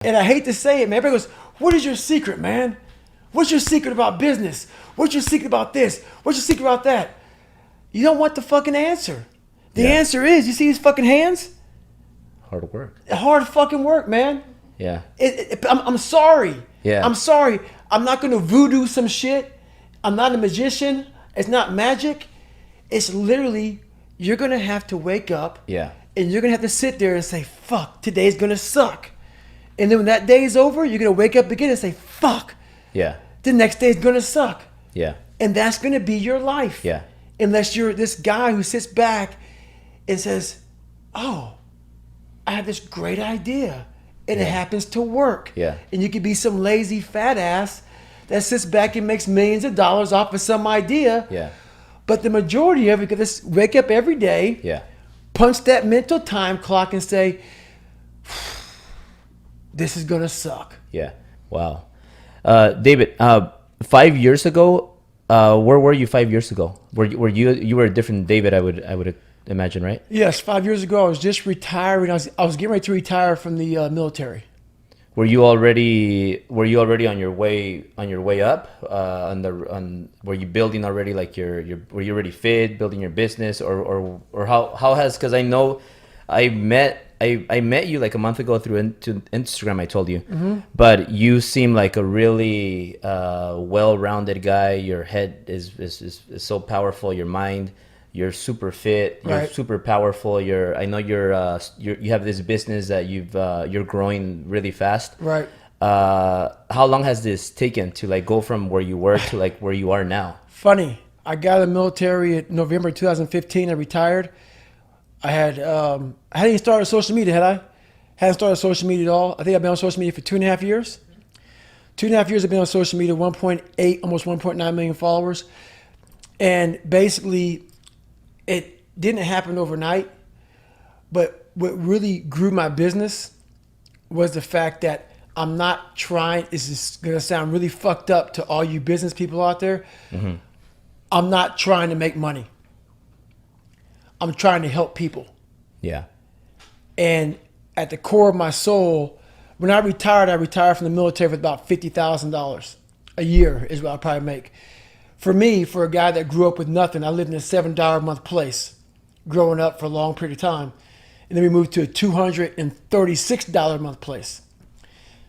And I hate to say it, man. Everybody goes, what is your secret, man? What's your secret about business? What's your secret about this? What's your secret about that? You don't want the fucking answer. The answer is, you see these fucking hands? Hard work. Hard fucking work, man. Yeah. I'm sorry. Yeah. I'm sorry. I'm not going to voodoo some shit. I'm not a magician. It's not magic. It's literally, you're going to have to wake up. Yeah. And you're going to have to sit there and say, fuck, today's going to suck. And then when that day is over, you're going to wake up again and say, fuck. Yeah. The next day's going to suck. Yeah. And that's going to be your life. Yeah. Unless you're this guy who sits back and says, oh, I have this great idea. And it happens to work. Yeah. And you could be some lazy fat ass that sits back and makes millions of dollars off of some idea. Yeah. But the majority of it, because wake up every day, punch that mental time clock and say, this is going to suck. Yeah. Wow. David, 5 years ago, where were you 5 years ago? Were you were a different David, I would imagine, right? Yes, 5 years ago I was just retiring. I was getting ready to retire from the military. Were you already on your way up? Were you building already, like were you already fit, building your business, or how has, because I know I met you like a month ago through Instagram, I told you, but you seem like a really well-rounded guy. Your head is so powerful, your mind, you're super fit, you're super powerful. I know you have this business that you're growing really fast. Right. How long has this taken to like go from where you were to like where you are now? Funny, I got out of the military in November 2015. I retired. I hadn't even started social media, had I? Hadn't started social media at all. I think I've been on social media for 2.5 years. 2.5 years I've been on social media, 1.8, almost 1.9 million followers. And basically, it didn't happen overnight. But what really grew my business was the fact that I'm not trying, this is going to sound really fucked up to all you business people out there. I'm not trying to make money. I'm trying to help people. Yeah. And at the core of my soul, when I retired from the military with about $50,000 a year is what I probably make. For me, for a guy that grew up with nothing, I lived in a $7 a month place growing up for a long period of time. And then we moved to a $236 a month place.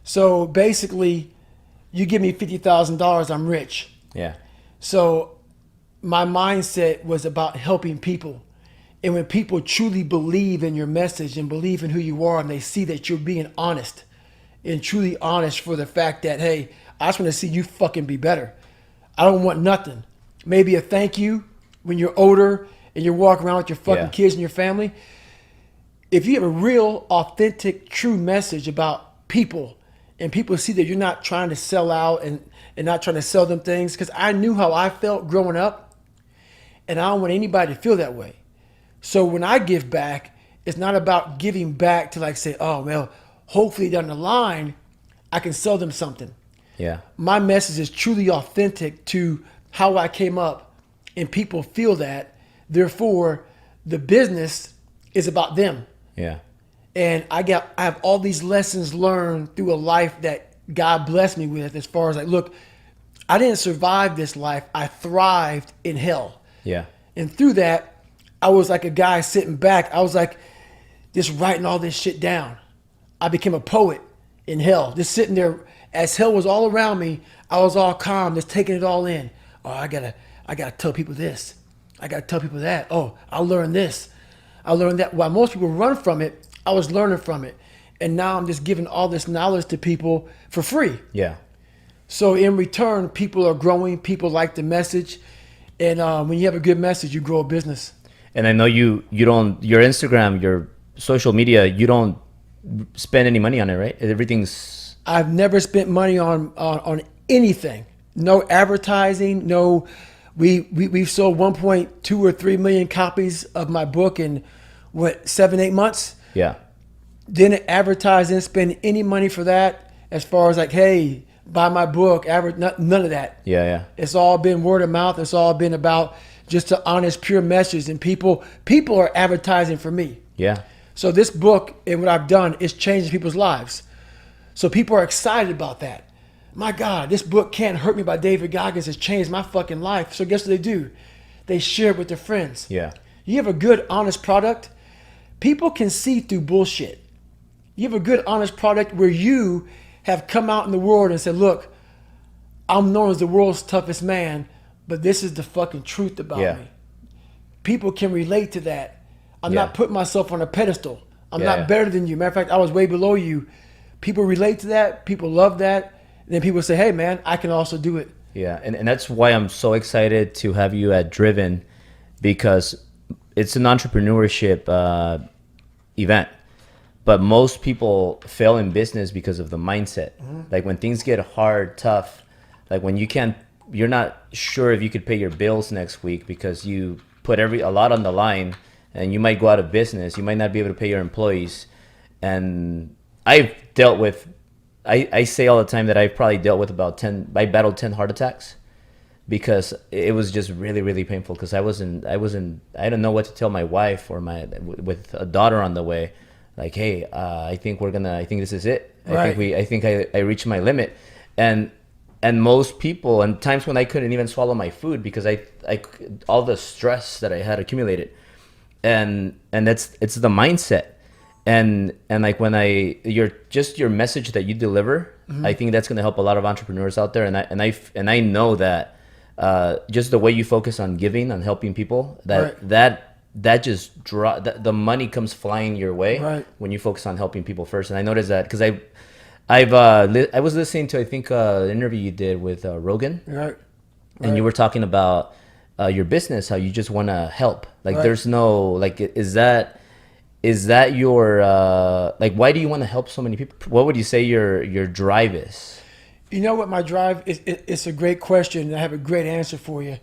So basically, you give me $50,000, I'm rich. Yeah. So my mindset was about helping people. And when people truly believe in your message and believe in who you are, and they see that you're being honest and truly honest for the fact that, hey, I just want to see you fucking be better. I don't want nothing. Maybe a thank you when you're older and you're walking around with your fucking kids and your family. If you have a real, authentic, true message about people, and people see that you're not trying to sell out and not trying to sell them things, because I knew how I felt growing up, and I don't want anybody to feel that way. So when I give back, it's not about giving back to like say, oh, well, hopefully down the line, I can sell them something. Yeah. My message is truly authentic to how I came up, and people feel that. Therefore, the business is about them. Yeah. And I have all these lessons learned through a life that God blessed me with, as far as like, look, I didn't survive this life. I thrived in hell. Yeah. And through that, I was like a guy sitting back. I was like just writing all this shit down. I became a poet in hell, just sitting there as hell was all around me. I was all calm, just taking it all in. Oh, I gotta tell people this. I gotta tell people that. Oh, I learned this. I learned that. While most people run from it, I was learning from it. And now I'm just giving all this knowledge to people for free. Yeah. So in return, people are growing. People like the message. And when you have a good message, you grow a business. And I know you don't, your Instagram, your social media, you don't spend any money on it, right? Everything's... I've never spent money on anything. No advertising, no... We've sold 1.2 or 3 million copies of my book in, 7-8 months? Yeah. Didn't advertise, didn't spend any money for that, as far as like, hey, buy my book, none of that. Yeah, yeah. It's all been word of mouth. It's all been about just an honest, pure message. And people are advertising for me. Yeah. So this book and what I've done is changing people's lives. So people are excited about that. My God, this book, Can't Hurt Me by David Goggins, has changed my fucking life. So guess what they do? They share it with their friends. Yeah. You have a good, honest product, people can see through bullshit. You have a good, honest product where you have come out in the world and said, look, I'm known as the world's toughest man, but this is the fucking truth about me. People can relate to that. I'm not putting myself on a pedestal. I'm not better than you. Matter of fact, I was way below you. People relate to that. People love that. And then people say, hey, man, I can also do it. Yeah, and that's why I'm so excited to have you at Driven, because it's an entrepreneurship event. But most people fail in business because of the mindset. Like when things get hard, tough, like when you're not sure if you could pay your bills next week because you put a lot on the line, and you might go out of business. You might not be able to pay your employees. And I've dealt with, I say all the time that I've probably dealt with I battled 10 heart attacks because it was just really, really painful because I didn't know what to tell my wife or with a daughter on the way. Like, hey, I think this is it. Right. I think I reached my limit. And most people, and times when I couldn't even swallow my food because I all the stress that I had accumulated. And it's the mindset. And like when your message that you deliver, I think that's going to help a lot of entrepreneurs out there. And I know that just the way you focus on giving, on helping people, that just the money comes flying your way when you focus on helping people first. And I noticed that because I was listening to, I think, an interview you did with Rogan, and you were talking about your business, how you just want to help. Like there's no, like, is that your, like, why do you want to help so many people? What would you say your drive is? You know what my drive is? It's a great question, and I have a great answer for you.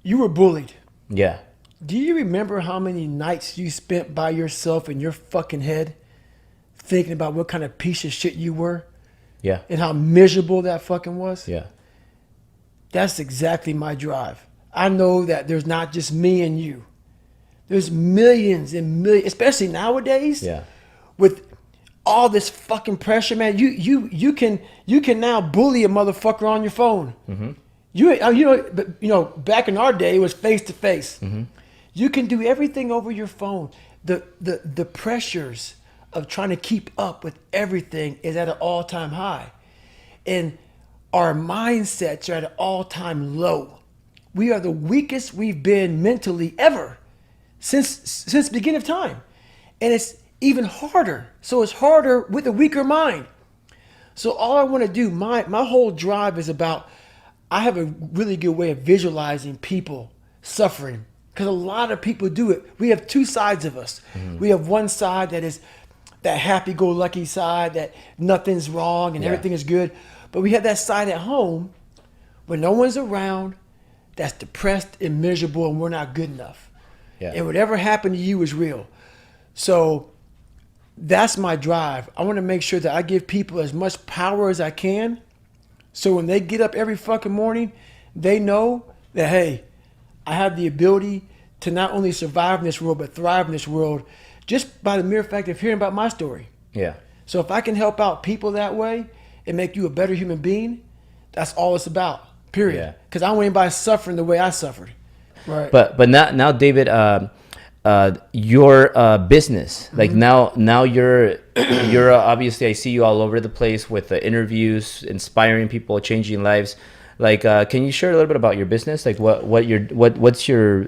You were bullied. Yeah. Do you remember how many nights you spent by yourself in your fucking head thinking about what kind of piece of shit you were? Yeah. And how miserable that fucking was? Yeah. That's exactly my drive. I know that there's not just me and you. There's millions and millions, especially nowadays. Yeah. With all this fucking pressure, man. You can now bully a motherfucker on your phone. Mm-hmm. You know, back in our day it was face to face. You can do everything over your phone. The pressures of trying to keep up with everything is at an all-time high. And our mindsets are at an all-time low. We are the weakest we've been mentally ever since the beginning of time. And it's even harder. So it's harder with a weaker mind. So all I want to do, my whole drive is about, I have a really good way of visualizing people suffering. Because a lot of people do it. We have two sides of us. We have one side that is that happy-go-lucky side, that nothing's wrong and everything is good. But we have that side at home when no one's around, that's depressed and miserable, and we're not good enough. Yeah. And whatever happened to you is real. So that's my drive. I want to make sure that I give people as much power as I can. So when they get up every fucking morning, they know that, hey, I have the ability to not only survive in this world, but thrive in this world just by the mere fact of hearing about my story. Yeah. So if I can help out people that way and make you a better human being, that's all it's about, period. Because I don't want anybody suffering the way I suffered. Right. But now David, your business, like now you're obviously, I see you all over the place with interviews, inspiring people, changing lives. Like, can you share a little bit about your business? Like, what's your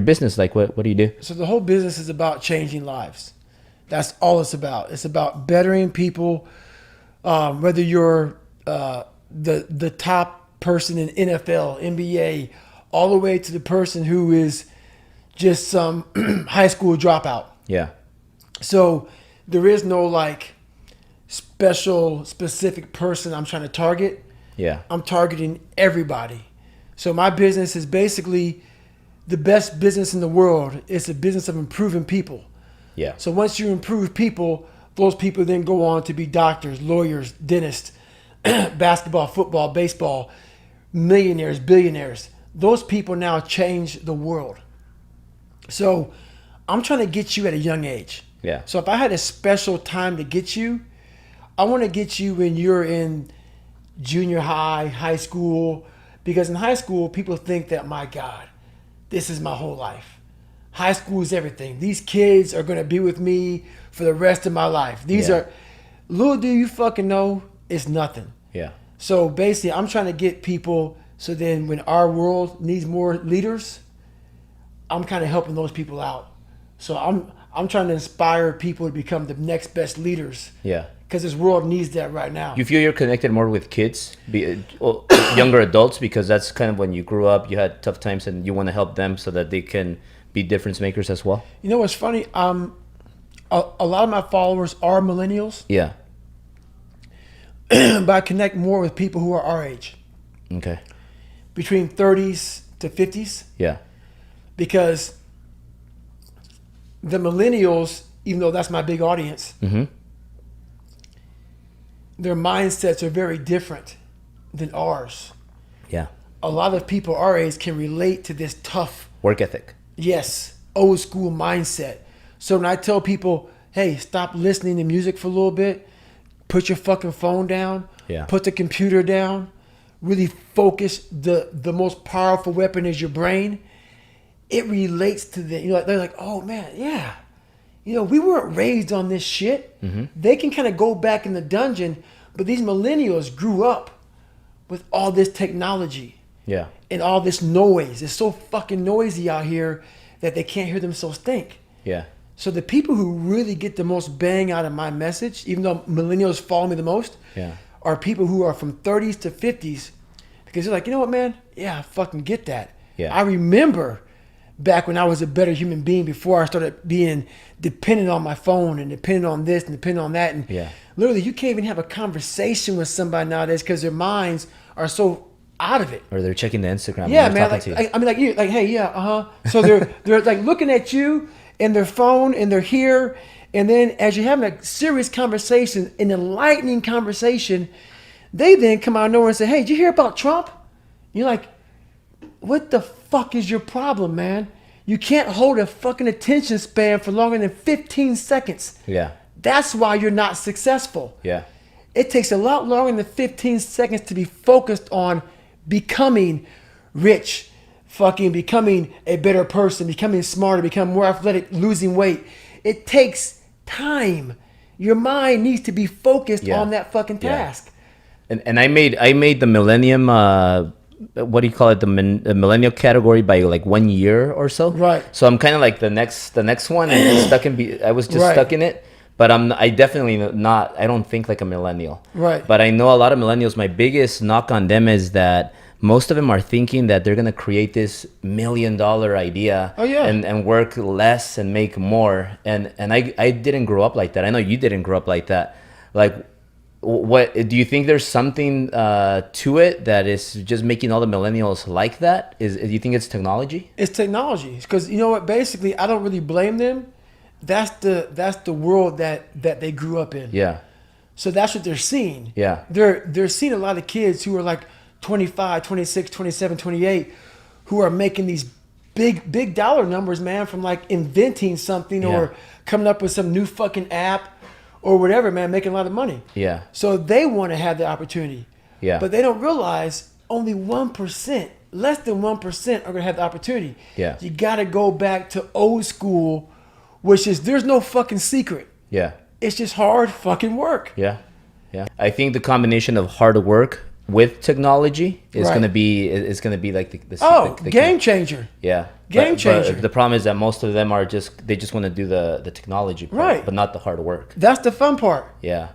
business like? What do you do? So the whole business is about changing lives. That's all it's about. It's about bettering people. Whether you're the top person in NFL, NBA, all the way to the person who is just some high school dropout. Yeah. So there is no like specific person I'm trying to target. Yeah. I'm targeting everybody. So my business is basically the best business in the world. It's a business of improving people. Yeah. So once you improve people, those people then go on to be doctors, lawyers, dentists, basketball, football, baseball, millionaires, billionaires. Those people now change the world. So I'm trying to get you at a young age. Yeah. So if I had a special time to get you, I want to get you when you're in junior high, high school, because in high school, people think that, my God, this is my whole life. High school is everything. These kids are going to be with me for the rest of my life. These are, little do you fucking know, it's nothing. Yeah. So basically, I'm trying to get people, so then when our world needs more leaders, I'm kind of helping those people out. So I'm trying to inspire people to become the next best leaders. Yeah. Because this world needs that right now. You feel you're connected more with kids, younger adults, because that's kind of when you grew up, you had tough times, and you want to help them so that they can be difference makers as well? You know what's funny? A lot of my followers are millennials. Yeah. But I connect more with people who are our age. Okay. Between 30s to 50s. Yeah. Because the millennials, even though that's my big audience, their mindsets are very different than ours. Yeah. A lot of people our age can relate to this tough work ethic. Yes, old school mindset. So when I tell people, hey, stop listening to music for a little bit, put your fucking phone down, put the computer down, really focus. The most powerful weapon is your brain. It relates to them. You know, they're like, oh man, yeah. You know, we weren't raised on this shit. They can kind of go back in the dungeon, but these millennials grew up with all this technology. Yeah. And all this noise. It's so fucking noisy out here that they can't hear themselves think. Yeah. So the people who really get the most bang out of my message, even though millennials follow me the most, are people who are from 30s to 50s. Because they're like, you know what, man? Yeah, I fucking get that. Yeah. I remember back when I was a better human being before I started being dependent on my phone and dependent on this and dependent on that. And literally, you can't even have a conversation with somebody nowadays because their minds are so out of it, or they're checking the Instagram. Yeah, man. Like, hey, yeah, So they're like looking at you and their phone, and they're here, and then as you're having a serious conversation, an enlightening conversation, they then come out of nowhere and say, hey, did you hear about Trump? You're like, what the fuck is your problem, man? You can't hold a fucking attention span for longer than 15 seconds. Yeah. That's why you're not successful. Yeah. It takes a lot longer than 15 seconds to be focused on becoming rich, fucking becoming a better person, becoming smarter, becoming more athletic, losing weight. It takes time. Your mind needs to be focused on that fucking task. And I made the millennium, what do you call it? The millennial category by like 1 year or so. Right. So I'm kind of like the next one. And I was just stuck in it. But I definitely not, I don't think like a millennial. Right. But I know a lot of millennials, my biggest knock on them is that most of them are thinking that they're going to create this $1 million idea and work less and make more. And I didn't grow up like that. I know you didn't grow up like that. Like, what do you think there's something to it that is just making all the millennials like that? Do you think it's technology? It's technology. Because you know what? Basically, I don't really blame them. That's the world that they grew up in. Yeah. So that's what they're seeing. Yeah. They're seeing a lot of kids who are like 25, 26, 27, 28 who are making these big dollar numbers, man, from like inventing something or coming up with some new fucking app or whatever, man, making a lot of money. Yeah. So they want to have the opportunity. Yeah. But they don't realize only 1%, less than 1% are going to have the opportunity. Yeah. You got to go back to old school, which is there's no fucking secret. Yeah. It's just hard fucking work. Yeah. Yeah. I think the combination of hard work with technology is going to be like the game changer. Yeah. Game changer. But the problem is that most of them are just want to do the technology part, but not the hard work. That's the fun part. Yeah.